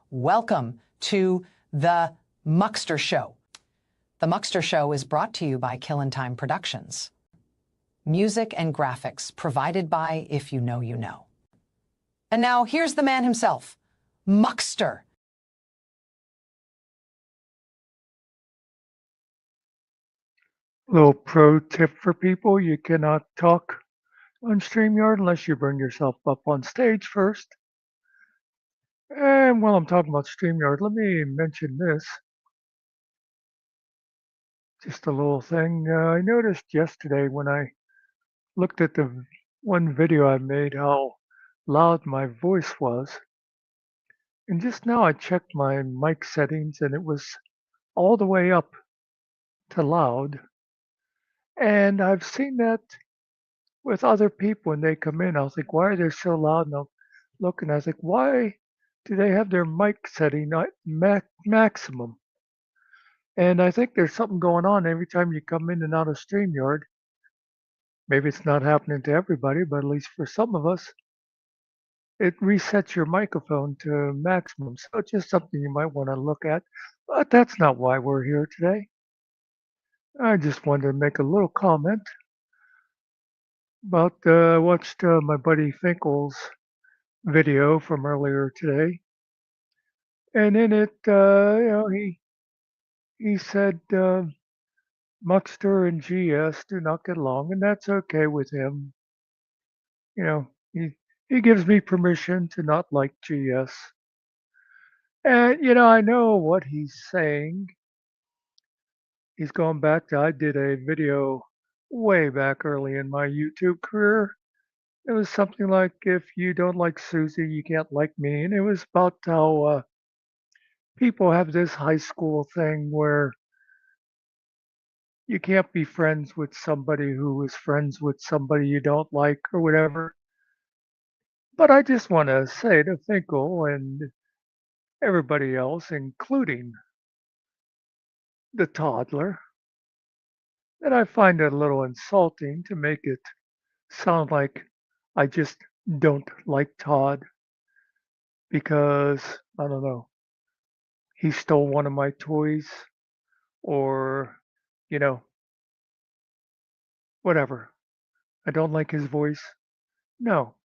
Welcome to the Muckster Show. The Muckster Show is brought to you by Kill & Time Productions. Music and graphics provided by If You Know, You Know. And now here's the man himself, Muckster. Little pro tip for people: you cannot talk on StreamYard unless you bring yourself up on stage first. And while I'm talking about StreamYard, let me mention this. Just a little thing. I noticed yesterday when I looked at the one video I made how loud my voice was. And just now I checked my mic settings and it was all the way up to loud. And I've seen that with other people when they come in. I'll think, why are they so loud? And I'll look and I think, why do they have their mic setting at maximum? And I think there's something going on every time you come in and out of StreamYard. Maybe it's not happening to everybody, but at least for some of us, it resets your microphone to maximum. So it's just something you might want to look at. But that's not why we're here today. I just wanted to make a little comment about I watched my buddy Finkel's video from earlier today, and in it, he said Muckster and GS do not get along, and that's okay with him. You know, he gives me permission to not like GS, and I know what he's saying. He's going back to, I did a video way back early in my YouTube career. It was something like, if you don't like Susie, you can't like me, and it was about how people have this high school thing where you can't be friends with somebody who is friends with somebody you don't like or whatever. But I just want to say to Finkel and everybody else, including the toddler, that I find it a little insulting to make it sound like I just don't like Todd because, I don't know, he stole one of my toys or, you know, whatever. I don't like his voice. No,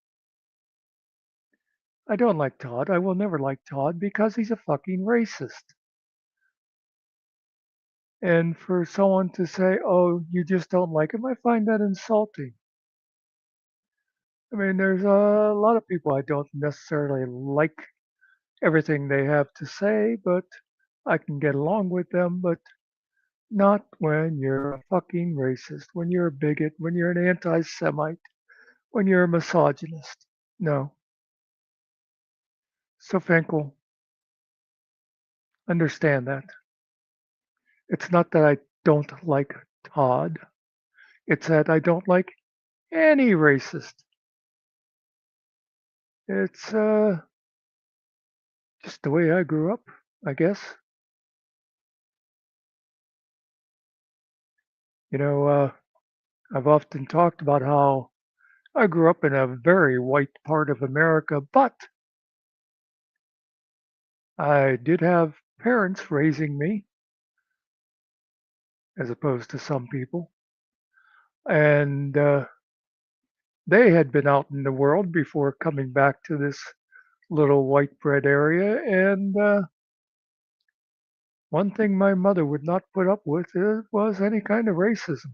I don't like Todd. I will never like Todd because he's a fucking racist. And for someone to say, oh, you just don't like him, I find that insulting. I mean, there's a lot of people I don't necessarily like everything they have to say, but I can get along with them, but not when you're a fucking racist, when you're a bigot, when you're an anti Semite, when you're a misogynist. No. So, Finkel, understand that. It's not that I don't like Todd, it's that I don't like any racist. It's just the way I grew up, I guess. I've often talked about how I grew up in a very white part of America, but I did have parents raising me, as opposed to some people. And they had been out in the world before coming back to this little white bread area. And one thing my mother would not put up with was any kind of racism.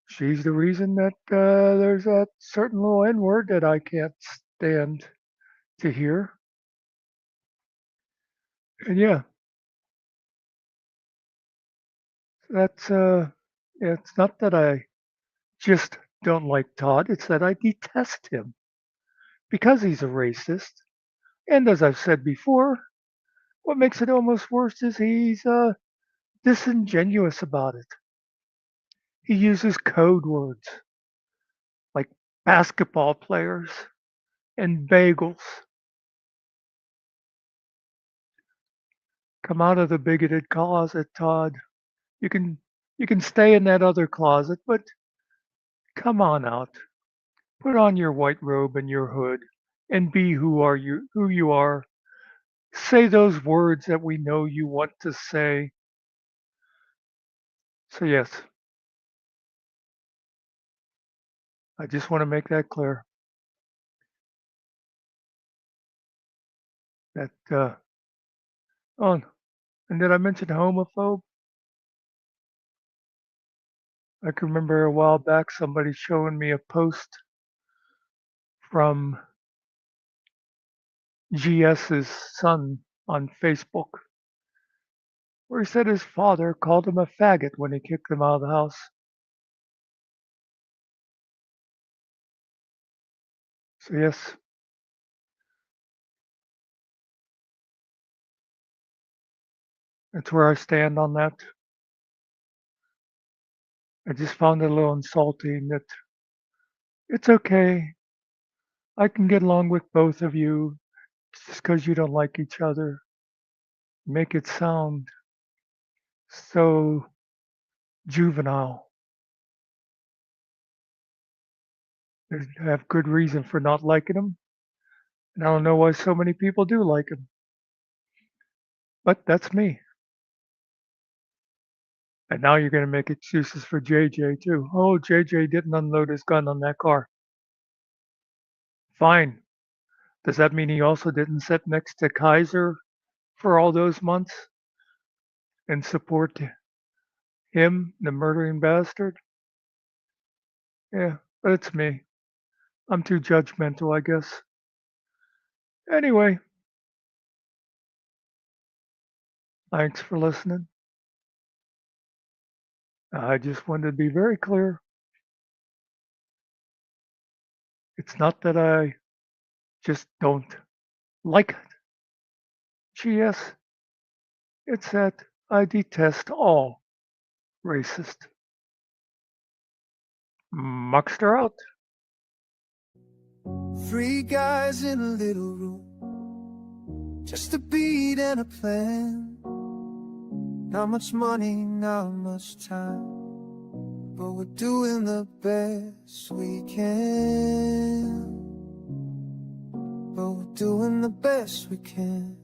She's the reason that there's that certain little N word that I can't stand to hear. And yeah, that's it's not that I just don't like Todd, it's that I detest him because he's a racist. And as I've said before, what makes it almost worse is he's disingenuous about it. He uses code words like basketball players and bagels. Come out of the bigoted closet, Todd. You can you can stay in that other closet, but come on out. Put on your white robe and your hood and be who you are. Say those words that we know you want to say. So yes, I just want to make that clear. That oh, and did I mention homophobe? I can remember a while back somebody showing me a post from GS's son on Facebook where he said his father called him a faggot when he kicked him out of the house. So yes, that's where I stand on that. I just found it a little insulting that it's okay. I can get along with both of you just because you don't like each other. Make it sound so juvenile. They have good reason for not liking him. And I don't know why so many people do like him. But that's me. And now you're going to make excuses for JJ too. Oh, JJ didn't unload his gun on that car. Fine. Does that mean he also didn't sit next to Kaiser for all those months and support him, the murdering bastard? Yeah, but it's me. I'm too judgmental, I guess. Anyway, thanks for listening. I just wanted to be very clear. It's not that I just don't like it. GS, it's that I detest all racist. Muckster out. Three guys in a little room, just a beat and a plan. Not much money, not much time, but we're doing the best we can. But we're doing the best we can.